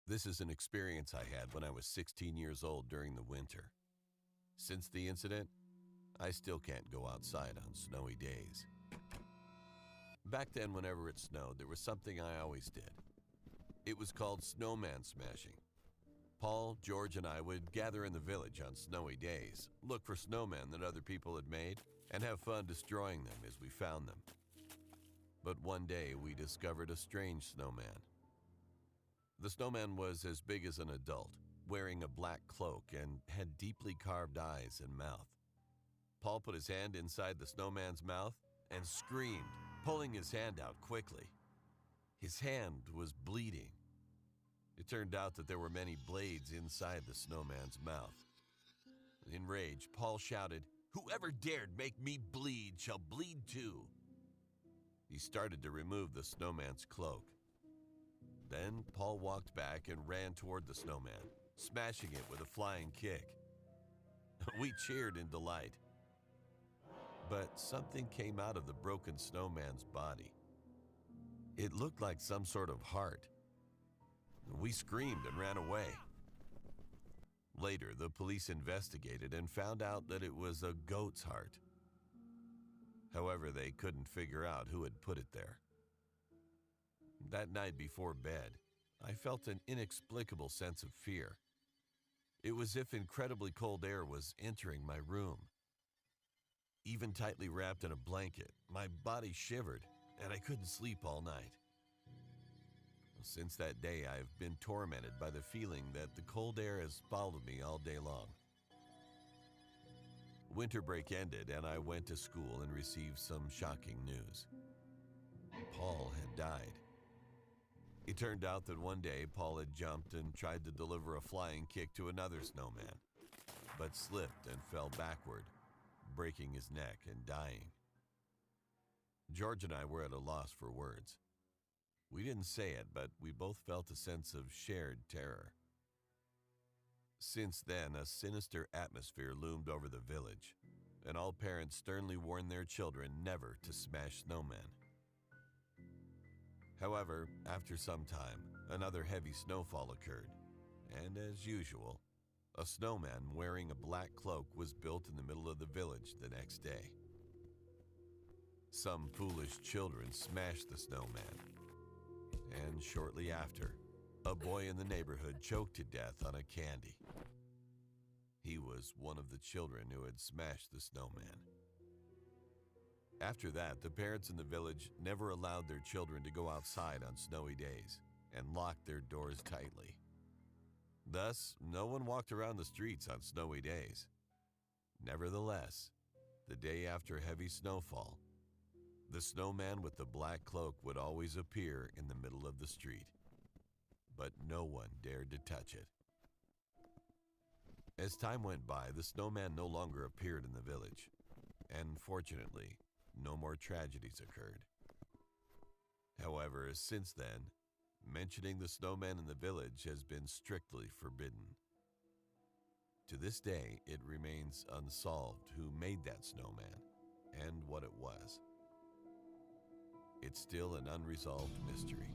This is an experience I had when I was 16 years old during the winter. Since the incident, I still can't go outside on snowy days. Back then, whenever it snowed, there was something I always did. It was called snowman smashing. Paul, George, and I would gather in the village on snowy days, look for snowmen that other people had made, and have fun destroying them as we found them. But one day, we discovered a strange snowman. The snowman was as big as an adult, wearing a black cloak and had deeply carved eyes and mouth. Paul put his hand inside the snowman's mouth and screamed, pulling his hand out quickly. His hand was bleeding. It turned out that there were many blades inside the snowman's mouth. In rage, Paul shouted, "Whoever dared make me bleed shall bleed too." He started to remove the snowman's cloak. Then Paul walked back and ran toward the snowman, smashing it with a flying kick. We cheered in delight. But something came out of the broken snowman's body. It looked like some sort of heart. We screamed and ran away. Later, the police investigated and found out that it was a goat's heart. However, they couldn't figure out who had put it there. That night before bed, I felt an inexplicable sense of fear. It was as if incredibly cold air was entering my room. Even tightly wrapped in a blanket, my body shivered, and I couldn't sleep all night. Since that day, I have been tormented by the feeling that the cold air has followed me all day long. Winter break ended, and I went to school and received some shocking news. Paul had died. It turned out that one day Paul had jumped and tried to deliver a flying kick to another snowman, but slipped and fell backward, breaking his neck and dying. George and I were at a loss for words. We didn't say it, but we both felt a sense of shared terror. Since then, a sinister atmosphere loomed over the village, and all parents sternly warned their children never to smash snowmen. However, after some time, another heavy snowfall occurred, and as usual, a snowman wearing a black cloak was built in the middle of the village the next day. Some foolish children smashed the snowman, and shortly after, a boy in the neighborhood choked to death on a candy. He was one of the children who had smashed the snowman. After that, the parents in the village never allowed their children to go outside on snowy days and locked their doors tightly. Thus, no one walked around the streets on snowy days. Nevertheless, the day after heavy snowfall, the snowman with the black cloak would always appear in the middle of the street, but no one dared to touch it. As time went by, the snowman no longer appeared in the village, and fortunately, no more tragedies occurred. However, since then, mentioning the snowman in the village has been strictly forbidden. To this day, it remains unsolved who made that snowman and what it was. It's still an unresolved mystery.